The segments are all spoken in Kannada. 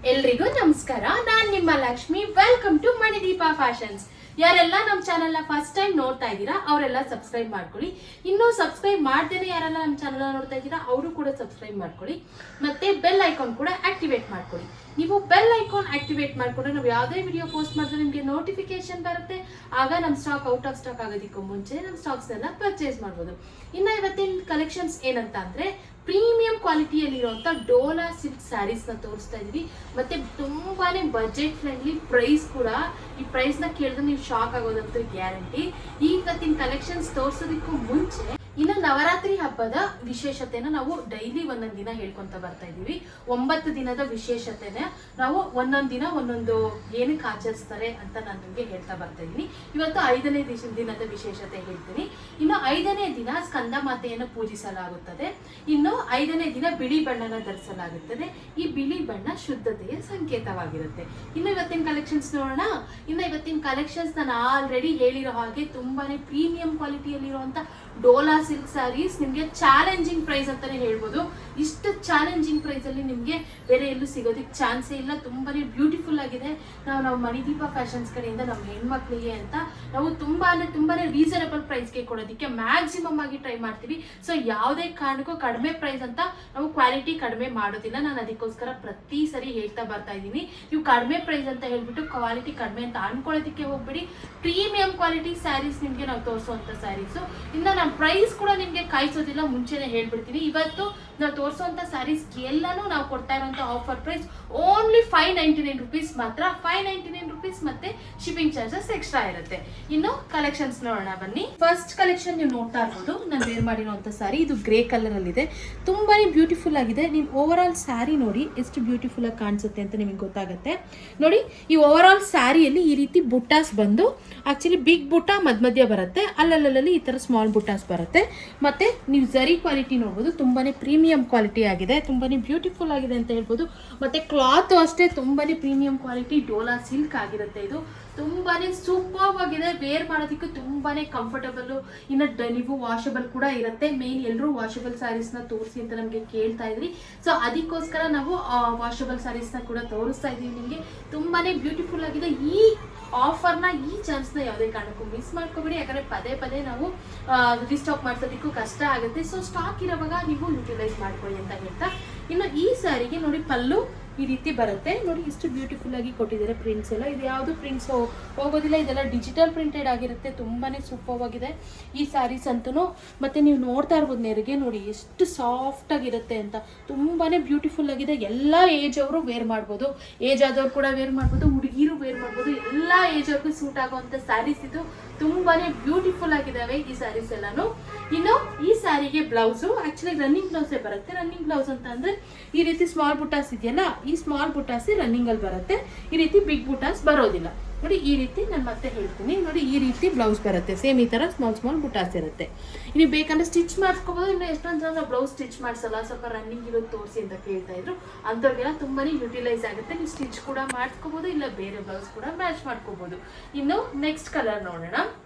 ಎಲ್ರಿಗೂ ನಮಸ್ಕಾರ. ನಾನು ನಿಮ್ಮ Lakshmi. Welcome to Manideepa fashions. ಯಾರೆಲ್ಲ ನಮ್ಮ ಚಾನಲ್ನ ಫಸ್ಟ್ ಟೈಮ್ ನೋಡ್ತಾ ಇದ್ದೀರಾ ಅವರೆಲ್ಲ ಸಬ್ಸ್ಕ್ರೈಬ್ ಮಾಡ್ಕೊಳ್ಳಿ. ಇನ್ನೂ ಸಬ್ಸ್ಕ್ರೈಬ್ ಮಾಡ್ದೇನೆ ಯಾರೆಲ್ಲ ನಮ್ಮ ಚಾನಲ್ನ ನೋಡ್ತಾ ಇದ್ದೀರಾ ಅವರು ಕೂಡ ಸಬ್ಸ್ಕ್ರೈಬ್ ಮಾಡ್ಕೊಳ್ಳಿ. ಮತ್ತೆ ಬೆಲ್ ಐಕಾನ್ ಕೂಡ ಆಕ್ಟಿವೇಟ್ ಮಾಡ್ಕೊಳ್ಳಿ. ನೀವು ಬೆಲ್ ಐಕಾನ್ ಆಕ್ಟಿವೇಟ್ ಮಾಡ್ಕೊಂಡ್ರೆ ನಾವು ಯಾವುದೇ ವಿಡಿಯೋ ಪೋಸ್ಟ್ ಮಾಡಿದ್ರೆ ನಿಮಗೆ ನೋಟಿಫಿಕೇಶನ್ ಬರುತ್ತೆ. ಆಗ ನಮ್ಮ ಸ್ಟಾಕ್ ಔಟ್ ಆಫ್ ಸ್ಟಾಕ್ ಆಗೋದಕ್ಕೂ ಮುಂಚೆ ನಮ್ಮ ಸ್ಟಾಕ್ಸ್ನೆಲ್ಲ ಪರ್ಚೇಸ್ ಮಾಡ್ಬೋದು. ಇನ್ನು ಇವತ್ತಿನ ಕಲೆಕ್ಷನ್ಸ್ ಏನಂತ ಅಂದರೆ ಪ್ರೀಮಿಯಂ ಕ್ವಾಲಿಟಿಯಲ್ಲಿರುವಂಥ ಡೋಲಾ ಸಿಲ್ಕ್ ಸ್ಯಾರೀಸ್ನ ತೋರಿಸ್ತಾ ಇದ್ದೀವಿ. ಮತ್ತು ತುಂಬಾ ಬಜೆಟ್ ಫ್ರೆಂಡ್ಲಿ ಪ್ರೈಸ್ ಕೂಡ. ಈ ಪ್ರೈಸ್ನ ಕೇಳಿದ್ರೆ ನೀವು ಶಾಕ್ ಆಗೋದಂತೂ ಗ್ಯಾರಂಟಿ. ಇವತ್ತಿನ ಕಲೆಕ್ಷನ್ಸ್ ತೋರಿಸೋದಕ್ಕೂ ಮುಂಚೆ ಇನ್ನು ನವರಾತ್ರಿ ಹಬ್ಬದ ವಿಶೇಷತೆನ ನಾವು ಡೈಲಿ ಒಂದೊಂದು ದಿನ ಹೇಳ್ಕೊಂತ ಬರ್ತಾ ಇದ್ದೀವಿ. 9 ದಿನದ ವಿಶೇಷತೆನ ನಾವು ಒಂದೊಂದು ದಿನ ಒಂದೊಂದು ಏನಕ್ಕೆ ಆಚರಿಸ್ತಾರೆ ಅಂತ ನಾನು ನಿಮಗೆ ಹೇಳ್ತಾ ಬರ್ತಾ ಇದ್ದೀನಿ. ಇವತ್ತು 5ನೇ ದಿನದ ವಿಶೇಷತೆ ಹೇಳ್ತೀನಿ. ಇನ್ನು 5ನೇ ದಿನ ಸ್ಕಂದ ಮಾತೆಯನ್ನು ಪೂಜಿಸಲಾಗುತ್ತದೆ. ಇನ್ನು 5ನೇ ದಿನ ಬಿಳಿ ಬಣ್ಣನ ಧರಿಸಲಾಗುತ್ತದೆ. ಈ ಬಿಳಿ ಬಣ್ಣ ಶುದ್ಧತೆಯ ಸಂಕೇತವಾಗಿರುತ್ತೆ. ಇನ್ನು ಇವತ್ತಿನ ಕಲೆಕ್ಷನ್ಸ್ ನೋಡೋಣ. ಇನ್ನು ಇವತ್ತಿನ ಕಲೆಕ್ಷನ್ಸ್ ನಾನು ಆಲ್ರೆಡಿ ಹೇಳಿರೋ ಹಾಗೆ ತುಂಬಾನೇ ಪ್ರೀಮಿಯಂ ಕ್ವಾಲಿಟಿಯಲ್ಲಿರುವಂಥ ಡೋಲಾ ಸಿಲ್ಕ್ ಸ್ಯಾರೀಸ್ ನಿಮಗೆ ಚಾಲೆಂಜಿಂಗ್ ಪ್ರೈಸ್ ಅಂತಾನೆ ಹೇಳ್ಬೋದು. ಇಷ್ಟು ಚಾಲೆಂಜಿಂಗ್ ಪ್ರೈಸ್ ಅಲ್ಲಿ ನಿಮಗೆ ಬೇರೆ ಎಲ್ಲೂ ಸಿಗೋದಕ್ಕೆ ಚಾನ್ಸೇ ಇಲ್ಲ. ತುಂಬಾನೇ ಬ್ಯೂಟಿಫುಲ್ ಆಗಿದೆ. ನಾವು ಮಣಿದೀಪ ಫ್ಯಾಷನ್ಸ್ ಕಡೆಯಿಂದ ನಮ್ಮ ಹೆಣ್ಮಕ್ಳಿಗೆ ಅಂತ ನಾವು ತುಂಬಾನೇ ರೀಸನಬಲ್ ಪ್ರೈಸ್ಗೆ ಕೊಡೋದಕ್ಕೆ ಮ್ಯಾಕ್ಸಿಮಮ್ ಆಗಿ ಟ್ರೈ ಮಾಡ್ತೀವಿ. ಸೊ ಯಾವುದೇ ಕಾರಣಕ್ಕೂ ಕಡಿಮೆ ಪ್ರೈಸ್ ಅಂತ ನಾವು ಕ್ವಾಲಿಟಿ ಕಡಿಮೆ ಮಾಡೋದಿಲ್ಲ. ನಾನು ಅದಕ್ಕೋಸ್ಕರ ಪ್ರತಿ ಸರಿ ಹೇಳ್ತಾ ಬರ್ತಾ ಇದ್ದೀನಿ. ನೀವು ಕಡಿಮೆ ಪ್ರೈಸ್ ಅಂತ ಹೇಳ್ಬಿಟ್ಟು ಕ್ವಾಲಿಟಿ ಕಡಿಮೆ ಅಂತ ಅನ್ಕೊಳ್ಳೋದಕ್ಕೆ ಹೋಗ್ಬೇಡಿ. ಪ್ರೀಮಿಯಂ ಕ್ವಾಲಿಟಿ ಸ್ಯಾರೀಸ್ ನಿಮಗೆ ನಾವು ತೋರಿಸುವಂಥ ಸ್ಯಾರೀಸು. ಇನ್ನು ನಾನು ಪ್ರೈಸ್ ಕೂಡ ನಿಮಗೆ ಕಾಯಿಸೋದಿಲ್ಲ, ಮುಂಚೆನೆ ಹೇಳ್ಬಿಡ್ತೀನಿ. ಇವತ್ತು ನಾವು ತೋರಿಸುವಂಥ ಸ್ಯಾರೀಸ್ ಎಲ್ಲನೂ ನಾವು ಕೊಡ್ತಾ ಇರುವಂಥ ಆಫರ್ ಪ್ರೈಸ್ ಓನ್ಲಿ 599 ರುಪೀಸ್ ಮಾತ್ರ. 599 ರುಪೀಸ್ ಮತ್ತೆ ಶಿಪ್ಪಿಂಗ್ ಚಾರ್ಜಸ್ ಎಕ್ಸ್ಟ್ರಾ ಇರುತ್ತೆ. ಇನ್ನು ಕಲೆಕ್ಷನ್ಸ್ ನೋಡೋಣ ಬನ್ನಿ. ಫಸ್ಟ್ ಕಲೆಕ್ಷನ್ ನೀವು ನೋಡ್ತಾ ಇರ್ಬೋದು, ನಾನು ವೇರ್ ಮಾಡಿರುವಂಥ ಸ್ಯಾರಿ. ಇದು ಗ್ರೇ ಕಲರ್ ಅಲ್ಲಿ ಇದೆ. ತುಂಬಾನೇ ಬ್ಯೂಟಿಫುಲ್ ಆಗಿದೆ. ನೀವು ಓವರ್ ಆಲ್ ಸ್ಯಾರಿ ನೋಡಿ ಎಷ್ಟು ಬ್ಯೂಟಿಫುಲ್ ಆಗಿ ಕಾಣಿಸುತ್ತೆ ಅಂತ ನಿಮಗೆ ಗೊತ್ತಾಗುತ್ತೆ. ನೋಡಿ, ಈ ಓವರ್ ಆಲ್ ಸ್ಯಾರಿಯಲ್ಲಿ ಈ ರೀತಿ ಬುಟ್ಟಾಸ್ ಬಂದು ಆಕ್ಚುಲಿ ಬಿಗ್ ಬುಟ್ಟ ಮಧ್ಯ ಬರುತ್ತೆ, ಅಲ್ಲಲ್ಲಿ ಈ ತರ ಸ್ಮಾಲ್ ಬುಟ್ಟಾಸ್ ಬರುತ್ತೆ. ಮತ್ತೆ ನೀವು ಜರಿ ಕ್ವಾಲಿಟಿ ನೋಡ್ಬೋದು, ತುಂಬಾನೇ ಪ್ರೀಮಿಯಂ ಕ್ವಾಲಿಟಿ ಆಗಿದೆ. ತುಂಬಾನೇ ಬ್ಯೂಟಿಫುಲ್ ಆಗಿದೆ ಅಂತ ಹೇಳ್ಬೋದು. ಮತ್ತೆ ಕ್ಲಾತ್ ಅಷ್ಟೇ ತುಂಬಾನೇ ಪ್ರೀಮಿಯಂ ಕ್ವಾಲಿಟಿ ಡೋಲಾ ಸಿಲ್ಕ್ ಆಗಿರುತ್ತೆ. ಇದು ತುಂಬಾನೇ ಸೂಪರ್ ಆಗಿದೆ. ವೇರ್ ಮಾಡೋದಕ್ಕೆ ತುಂಬಾನೇ ಕಂಫರ್ಟಬಲ್. ಇನ್ನು ನೀವು ವಾಷಬಲ್ ಕೂಡ ಇರುತ್ತೆ. ಮೇನ್ ಎಲ್ಲರೂ ವಾಷಬಲ್ ಸ್ಯಾರೀಸ್ನ ತೋರಿಸಿ ಅಂತ ನಮಗೆ ಕೇಳ್ತಾ ಇದ್ರಿ. ಸೊ ಅದಕ್ಕೋಸ್ಕರ ನಾವು ವಾಷಬಲ್ ಸ್ಯಾರೀಸ್ನ ಕೂಡ ತೋರಿಸ್ತಾ ಇದೀವಿ ನಿಮಗೆ. ತುಂಬಾನೇ ಬ್ಯೂಟಿಫುಲ್ ಆಗಿದೆ. ಈ ಆಫರ್ನ, ಈ ಚಾನ್ಸ್ನ ಯಾವುದೇ ಕಾರಣಕ್ಕೂ ಮಿಸ್ ಮಾಡ್ಕೋಬೇಡಿ. ಯಾಕಂದರೆ ಪದೇ ನಾವು ರಿಸ್ಟಾಕ್ ಮಾಡಿಸೋದಕ್ಕೂ ಕಷ್ಟ ಆಗುತ್ತೆ. ಸೊ ಸ್ಟಾಕ್ ಇರೋವಾಗ ನೀವು ಯುಟಿಲೈಸ್ ಮಾಡ್ಕೊಳ್ಳಿ ಅಂತ ಹೇಳ್ತಾ, ಇನ್ನು ಈ ಸ್ಯಾರಿಗೆ ನೋಡಿ ಪಲ್ಲು ಈ ರೀತಿ ಬರುತ್ತೆ. ನೋಡಿ ಎಷ್ಟು ಬ್ಯೂಟಿಫುಲ್ ಆಗಿ ಕೊಟ್ಟಿದ್ದಾರೆ ಪ್ರಿಂಟ್ಸ್ ಎಲ್ಲ. ಇದು ಯಾವುದು ಪ್ರಿಂಟ್ಸ್ ಹೋಗೋದಿಲ್ಲ, ಇದೆಲ್ಲ ಡಿಜಿಟಲ್ ಪ್ರಿಂಟೆಡ್ ಆಗಿರುತ್ತೆ. ತುಂಬಾನೇ ಸೂಪರ್ ಆಗಿದೆ ಈ ಸ್ಯಾರೀಸ್ ಅಂತೂ. ಮತ್ತೆ ನೀವು ನೋಡ್ತಾ ಇರ್ಬೋದು ನೆರಿಗೆ ನೋಡಿ ಎಷ್ಟು ಸಾಫ್ಟ್ ಆಗಿರುತ್ತೆ ಅಂತ. ತುಂಬಾನೇ ಬ್ಯೂಟಿಫುಲ್ ಆಗಿದೆ. ಎಲ್ಲ ಏಜ್ ಅವರು ವೇರ್ ಮಾಡ್ಬೋದು. ಏಜ್ ಆದವ್ರು ಕೂಡ ವೇರ್ ಮಾಡ್ಬೋದು, ಹುಡುಗಿರು ವೇರ್ ಮಾಡ್ಬೋದು. ಎಲ್ಲ ಏಜ್ ಅವ್ರಿಗೂ ಸೂಟ್ ಆಗುವಂಥ ಸ್ಯಾರೀಸ್ ಇದು. ತುಂಬಾನೇ ಬ್ಯೂಟಿಫುಲ್ ಆಗಿದ್ದಾವೆ ಈ ಸ್ಯಾರೀಸ್ ಎಲ್ಲಾನು. ಇನ್ನು ಈ ಸ್ಯಾರಿಗೆ ಬ್ಲೌಸು ಆಕ್ಚುಲಿ ರನ್ನಿಂಗ್ ಬ್ಲೌಸೇ ಬರುತ್ತೆ. ರನ್ನಿಂಗ್ ಬ್ಲೌಸ್ ಅಂತ ಅಂದ್ರೆ ಈ ರೀತಿ ಸ್ಮಾಲ್ ಬುಟಾಸ್ ಇದೆಯಲ್ಲ, ಈ ಸ್ಮಾಲ್ ಬುಟಾಸಿ ರನ್ನಿಂಗ್ ಅಲ್ಲಿ ಬರುತ್ತೆ. ಈ ರೀತಿ ಬಿಗ್ ಬುಟಾಸ್ ಬರೋದಿಲ್ಲ. ನೋಡಿ ಈ ರೀತಿ ನಾನು ಮತ್ತೆ ಹೇಳ್ತೀನಿ. ನೋಡಿ ಈ ರೀತಿ ಬ್ಲೌಸ್ ಬರುತ್ತೆ. ಸೇಮ್ ಈ ತರ ಸ್ಮಾಲ್ ಬುಟಾಸ್ ಇರುತ್ತೆ. ಇನ್ನು ಬೇಕಂದ್ರೆ ಸ್ಟಿಚ್ ಮಾಡಿಸ್ಕೋಬಹುದು. ಇನ್ನು ಎಷ್ಟೊಂದು ಜನ ಬ್ಲೌಸ್ ಸ್ಟಿಚ್ ಮಾಡಿಸಲ್ಲ, ಸ್ವಲ್ಪ ರನ್ನಿಂಗ್ ಇರೋದು ತೋರಿಸಿ ಅಂತ ಕೇಳ್ತಾ ಇದ್ರು. ಅಂಥವ್ರಿಗೆಲ್ಲ ತುಂಬಾನೇ ಯುಟಿಲೈಸ್ ಆಗುತ್ತೆ. ನೀವು ಸ್ಟಿಚ್ ಕೂಡ ಮಾಡಿಸ್ಕೋಬಹುದು, ಇಲ್ಲ ಬೇರೆ ಬ್ಲೌಸ್ ಕೂಡ ಮ್ಯಾಚ್ ಮಾಡ್ಕೋಬಹುದು. ಇನ್ನು ನೆಕ್ಸ್ಟ್ ಕಲರ್ ನೋಡೋಣ.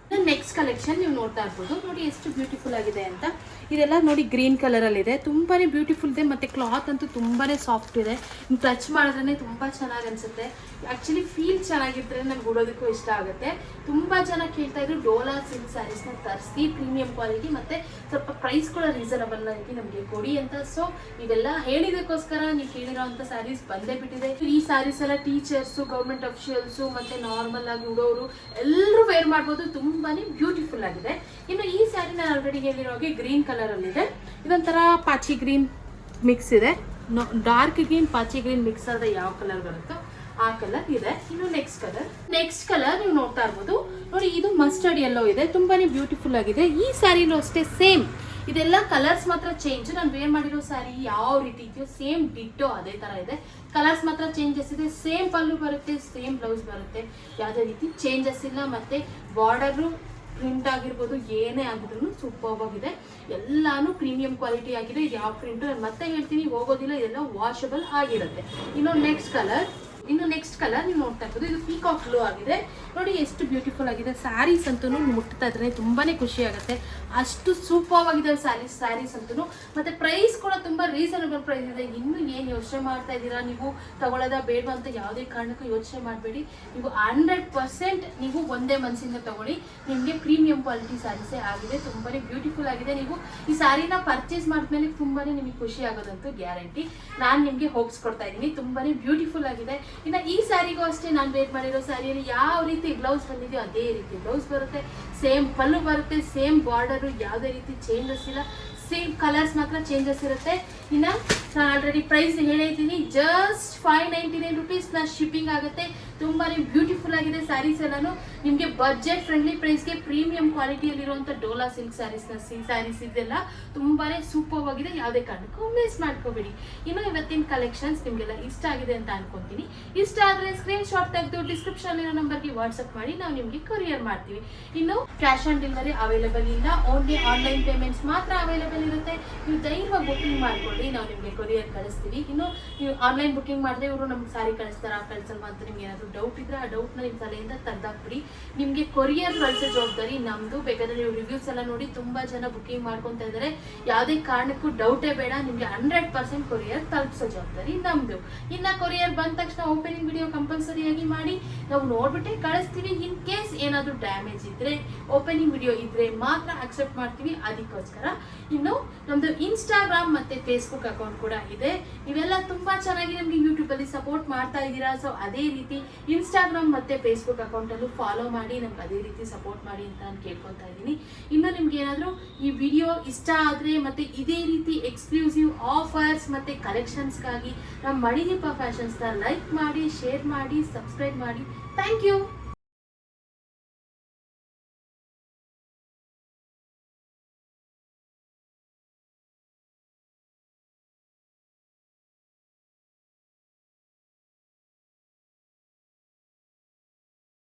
ನೆಕ್ಸ್ಟ್ ಕಲೆಕ್ಷನ್ ನೀವು ನೋಡ್ತಾ ಇರ್ಬೋದು. ನೋಡಿ ಎಷ್ಟು ಬ್ಯೂಟಿಫುಲ್ ಆಗಿದೆ ಅಂತ. ಇದೆಲ್ಲ ನೋಡಿ ಗ್ರೀನ್ ಕಲರ್ ಅಲ್ಲಿ ಇದೆ. ತುಂಬಾನೇ ಬ್ಯೂಟಿಫುಲ್ ಇದೆ. ಮತ್ತೆ ಕ್ಲಾತ್ ಅಂತೂ ತುಂಬಾನೇ ಸಾಫ್ಟ್ ಇದೆ. ಟಚ್ ಮಾಡಿದ್ರೆ ತುಂಬಾ ಚೆನ್ನಾಗಿ ಅನ್ಸುತ್ತೆ. ಆಕ್ಚುಲಿ ಫೀಲ್ ಚೆನ್ನಾಗಿದ್ರೆ ನಮ್ಗೆ ಉಡೋದಕ್ಕೂ ಇಷ್ಟ ಆಗುತ್ತೆ. ತುಂಬಾ ಜನ ಕೇಳ್ತಾ ಇದ್ರು ಡೋಲಾ ಸಿಲ್ಕ್ ಸ್ಯಾರೀಸ್ನ ತರಿಸಿ ಪ್ರೀಮಿಯಂ ಕ್ವಾಲಿಟಿ ಮತ್ತೆ ಸ್ವಲ್ಪ ಪ್ರೈಸ್ ಕೂಡ ರೀಸನಬಲ್ ಆಗಿ ನಮಗೆ ಕೊಡಿ ಅಂತ. ಸೊ ಇವೆಲ್ಲ ಹೇಳಿದಕ್ಕೋಸ್ಕರ ನೀವು ಕೇಳಿರೋಂಥ ಸ್ಯಾರೀಸ್ ಬಂದೇ ಬಿಟ್ಟಿದೆ. ಈ ಸ್ಯಾರೀಸ್ ಎಲ್ಲ ಟೀಚರ್ಸು, ಗೌರ್ಮೆಂಟ್ ಅಫಿಷಿಯಲ್ಸು ಮತ್ತೆ ನಾರ್ಮಲ್ ಆಗಿ ಉಡೋರು ಎಲ್ಲರೂ ವೇರ್ ಮಾಡ್ಬೋದು. ತುಂಬಾನೇ ಬ್ಯೂಟಿಫುಲ್ ಆಗಿದೆ. ಇನ್ನು ಈ ಸ್ಯಾರಿ ನಾನು ಆಲ್ರೆಡಿ ಹೇಳಿರೋ ಹಾಗೆ ಗ್ರೀನ್ ಕಲರ್ ಅಲ್ಲಿ ಇದೆ. ಇದೊಂಥರ ಪಾಚಿ ಗ್ರೀನ್ ಮಿಕ್ಸ್ ಇದೆ. ಡಾರ್ಕ್ ಗ್ರೀನ್ ಪಾಚಿ ಗ್ರೀನ್ ಮಿಕ್ಸ್ ಆದ ಯಾವ ಕಲರ್ ಬರುತ್ತೋ ಆ ಕಲರ್ ಇದೆ. ಇನ್ನು ನೆಕ್ಸ್ಟ್ ಕಲರ್ ನೀವು ನೋಡ್ತಾ ಇರ್ಬೋದು. ನೋಡಿ ಇದು ಮಸ್ಟರ್ಡ್ ಯೆಲ್ಲೋ ಇದೆ. ತುಂಬಾನೇ ಬ್ಯೂಟಿಫುಲ್ ಆಗಿದೆ. ಈ ಸ್ಯಾರಿನೂ ಅಷ್ಟೇ ಸೇಮ್. ಇದೆಲ್ಲ ಕಲರ್ಸ್ ಮಾತ್ರ ಚೇಂಜ್. ನಾನು ವೇರ್ ಮಾಡಿರೋ ಸ್ಯಾರಿ ಯಾವ ರೀತಿ ಇದೆಯೋ ಸೇಮ್ ಡಿಟ್ಟೋ ಅದೇ ತರ ಇದೆ. ಕಲರ್ಸ್ ಮಾತ್ರ ಚೇಂಜಸ್ ಇದೆ. ಸೇಮ್ ಪಲ್ಲು ಬರುತ್ತೆ, ಸೇಮ್ ಬ್ಲೌಸ್ ಬರುತ್ತೆ. ಯಾವುದೇ ರೀತಿ ಚೇಂಜಸ್ ಇಲ್ಲ. ಮತ್ತೆ ಬಾರ್ಡರು ಪ್ರಿಂಟ್ ಆಗಿರ್ಬೋದು, ಏನೇ ಆಗಿದ್ರು ಸೂಪರ್ ಆಗಿದೆ. ಎಲ್ಲಾನು ಪ್ರೀಮಿಯಂ ಕ್ವಾಲಿಟಿ ಆಗಿದೆ. ಇದು ಯಾವ ಪ್ರಿಂಟ್ ಮತ್ತೆ ಹೇಳ್ತೀನಿ ಹೋಗೋದಿಲ್ಲ. ಇದೆಲ್ಲ ವಾಷಬಲ್ ಆಗಿರುತ್ತೆ. ಇನ್ನು ನೆಕ್ಸ್ಟ್ ಕಲರ್ ಇನ್ನು ನೆಕ್ಸ್ಟ್ ಕಲರ್ ನೀವು ನೋಡ್ತಾ ಇರ್ಬೋದು, ಇದು ಪೀಕಾಕ್ ಬ್ಲೂ ಆಗಿದೆ ನೋಡಿ, ಎಷ್ಟು ಬ್ಯೂಟಿಫುಲ್ ಆಗಿದೆ. ಸ್ಯಾರೀಸ್ ಅಂತೂ ಮುಟ್ತಾ ಇದ್ರೆ ತುಂಬಾನೇ ಖುಷಿ ಆಗುತ್ತೆ, ಅಷ್ಟು ಸೂಪರ್ ಆಗಿದೆ ಸ್ಯಾರೀಸ್ ಅಂತೂ. ಮತ್ತೆ ಪ್ರೈಸ್ ಕೂಡ ತುಂಬಾ ರೀಸನಬಲ್ ಪ್ರೈಸ್ ಇದೆ. ಇನ್ನು ಏನು ಯೋಚನೆ ಮಾಡ್ತಾ ಇದ್ದೀರಾ, ನೀವು ತಗೊಳ್ಳೋದ ಬೇಡ ಅಂತ ಯಾವುದೇ ಕಾರಣಕ್ಕೂ ಯೋಚನೆ ಮಾಡಬೇಡಿ. ನೀವು 100% ನೀವು ಒಂದೇ ಮನಸ್ಸಿಂದ ತಗೊಳ್ಳಿ, ನಿಮಗೆ ಪ್ರೀಮಿಯಂ ಕ್ವಾಲಿಟಿ ಸ್ಯಾರೀಸೇ ಆಗಿದೆ, ತುಂಬಾನೇ ಬ್ಯೂಟಿಫುಲ್ ಆಗಿದೆ. ನೀವು ಈ ಸ್ಯಾರಿನ ಪರ್ಚೇಸ್ ಮಾಡಿದ್ಮೇಲೆ ತುಂಬಾನೇ ನಿಮಗೆ ಖುಷಿ ಆಗೋದಂತೂ ಗ್ಯಾರಂಟಿ. ನಾನು ನಿಮಗೆ ಹೋಪ್ಸ್ ಕೊಡ್ತಾ ಇದ್ದೀನಿ, ತುಂಬಾನೇ ಬ್ಯೂಟಿಫುಲ್ ಆಗಿದೆ. ಇನ್ನು ಈ ಸ್ಯಾರಿಗೂ ಅಷ್ಟೇ, ನಾನು ವೇರ್ ಮಾಡಿರೋ ಸ್ಯಾರಿಯಲ್ಲಿ ಯಾವ ರೀತಿ ಬ್ಲೌಸ್ ಬಂದಿದೆಯೋ ಅದೇ ರೀತಿ ಬ್ಲೌಸ್ ಬರುತ್ತೆ, ಸೇಮ್ ಪಲ್ಲು ಬರುತ್ತೆ, ಸೇಮ್ ಬಾರ್ಡರು, ಯಾವುದೇ ರೀತಿ ಚೇಂಜಸ್ ಇಲ್ಲ, ಸೇಮ್ ಕಲರ್ಸ್ ಮಾತ್ರ ಚೇಂಜಸ್ ಇರುತ್ತೆ. ಇನ್ನು ನಾನು ಆಲ್ರೆಡಿ ಪ್ರೈಸ್ ಹೇಳಿದ್ದೀನಿ, ಜಸ್ಟ್ 599 rupees ಪ್ಲಸ್ ಶಿಪ್ಪಿಂಗ್ ಆಗುತ್ತೆ. ತುಂಬಾನೇ ಬ್ಯೂಟಿಫುಲ್ ಆಗಿದೆ ಸ್ಯಾರೀಸ್ ಎಲ್ಲಾನು. ನಿಮಗೆ ಬಜೆಟ್ ಫ್ರೆಂಡ್ಲಿ ಪ್ರೈಸ್ಗೆ ಪ್ರೀಮಿಯಂ ಕ್ವಾಲಿಟಿಯಲ್ಲಿರುವಂಥ ಡೋಲಾ ಸಿಲ್ಕ್ ಸ್ಯಾರೀಸ್ ಇದೆಲ್ಲ ತುಂಬಾನೇ ಸೂಪರ್ ಆಗಿದೆ, ಯಾವುದೇ ಕಾರಣಕ್ಕೂ ಮಿಸ್ ಮಾಡ್ಕೋಬೇಡಿ. ಇನ್ನು ಇವತ್ತಿನ ಕಲೆಕ್ಷನ್ಸ್ ನಿಮಗೆಲ್ಲ ಇಷ್ಟ ಆಗಿದೆ ಅಂತ ಅನ್ಕೊಂತೀನಿ. ಇಷ್ಟ ಆದರೆ ಸ್ಕ್ರೀನ್ ಶಾಟ್ ತೆಗೆದು ಡಿಸ್ಕ್ರಿಪ್ಷನ್ ಇರೋ ನಂಬರ್ಗೆ ವಾಟ್ಸಪ್ ಮಾಡಿ ನಾವು ನಿಮಗೆ ಕೊರಿಯರ್ ಮಾಡ್ತೀವಿ. ಇನ್ನು ಕ್ಯಾಶ್ ಆನ್ ಡೆಲಿವರಿ ಅವೈಲೇಬಲ್ ಇಲ್ಲ, ಓನ್ಲಿ ಆನ್ಲೈನ್ ಪೇಮೆಂಟ್ಸ್ ಮಾತ್ರ ಅವೈಲೇಬಲ್ ಇರುತ್ತೆ. ನೀವು ಧೈರ್ಯವಾಗಿ ಬುಕಿಂಗ್ ಮಾಡ್ಕೊಳ್ಳಿ, ನಾವು ನಿಮಗೆ ಕೊರಿಯರ್ ಕಳಿಸ್ತೀವಿ. ಇನ್ನು ನೀವು ಆನ್ಲೈನ್ ಬುಕಿಂಗ್ ಮಾಡಿದ್ರೆ ಇವರು ನಮ್ಗೆ ಸಾರಿ ಕಳಿಸ್ತಾರಾ ಕಳಿಸಲ್ವಾ ಅಂತ ನಿಮ್ಗೆ ಏನಾದರೂ ಡೌಟ್ ಇದ್ರೆ ಆ ಡೌಟ್ನ ನಿಮ್ಮ ತಲೆಯಿಂದ ತೆಗೆದಾಕ್ಬಿಡಿ. ನಿಮಗೆ ಕೊರಿಯರ್ ಕಳಿಸೋ ಜವಾಬ್ದಾರಿ ನಮ್ಮದು. ಬೇಕಾದ್ರೆ ನೀವು ರಿವ್ಯೂಸ್ ಎಲ್ಲ ನೋಡಿ ತುಂಬ ಜನ ಬುಕಿಂಗ್ ಮಾಡ್ಕೊತಾ ಇದ್ದಾರೆ, ಯಾವುದೇ ಕಾರಣಕ್ಕೂ ಡೌಟೇ ಬೇಡ, ನಿಮಗೆ 100% ಕೊರಿಯರ್ ತಲುಪಿಸೋ ಜವಾಬ್ದಾರಿ ನಮ್ಮದು. ಇನ್ನು ಕೊರಿಯರ್ ಬಂದ ತಕ್ಷಣ ಓಪನಿಂಗ್ ವಿಡಿಯೋ ಕಂಪಲ್ಸರಿಯಾಗಿ ಮಾಡಿ ನಾವು ನೋಡ್ಬಿಟ್ಟೆ ಕಳಿಸ್ತೀವಿ. ಇನ್ ಕೇಸ್ ಏನಾದರೂ ಡ್ಯಾಮೇಜ್ ಇದ್ರೆ, ಓಪನಿಂಗ್ ವಿಡಿಯೋ ಇದ್ರೆ ಮಾತ್ರ ಅಕ್ಸೆಪ್ಟ್ ಮಾಡ್ತೀವಿ, ಅದಕ್ಕೋಸ್ಕರ. ಇನ್ನು ನಮ್ಮದು ಇನ್ಸ್ಟಾಗ್ರಾಮ್ ಮತ್ತು ಫೇಸ್ಬುಕ್ ಅಕೌಂಟ್ ಕೂಡ ಇದೆ. ಇವೆಲ್ಲ ತುಂಬ ಚೆನ್ನಾಗಿ ನಮಗೆ ಯೂಟ್ಯೂಬಲ್ಲಿ ಸಪೋರ್ಟ್ ಮಾಡ್ತಾ ಇದ್ದೀರಾ. ಸೊ ಅದೇ ರೀತಿ ಇನ್ಸ್ಟಾಗ್ರಾಮ್ ಮತ್ತು ಫೇಸ್ಬುಕ್ ಅಕೌಂಟಲ್ಲೂ ಫಾಲೋ ಮಾಡಿ, ನಮ್ಗೆ ಅದೇ ರೀತಿ ಸಪೋರ್ಟ್ ಮಾಡಿ ಅಂತ ನಾನು ಕೇಳ್ಕೊತಾ ಇದ್ದೀನಿ. ಇನ್ನು ನಿಮ್ಗೆ ಏನಾದರೂ ಈ ವಿಡಿಯೋ ಇಷ್ಟ ಆದರೆ ಮತ್ತು ಇದೇ ರೀತಿ ಎಕ್ಸ್ಕ್ಲೂಸಿವ್ ಆಫರ್ಸ್ ಮತ್ತು ಕಲೆಕ್ಷನ್ಸ್ಗಾಗಿ ನಮ್ಮ ಮಣಿದೀಪ ಫ್ಯಾಷನ್ಸ್ನ ಲೈಕ್ ಮಾಡಿ, ಶೇರ್ ಮಾಡಿ, ಸಬ್ಸ್ಕ್ರೈಬ್ ಮಾಡಿ. Thank you.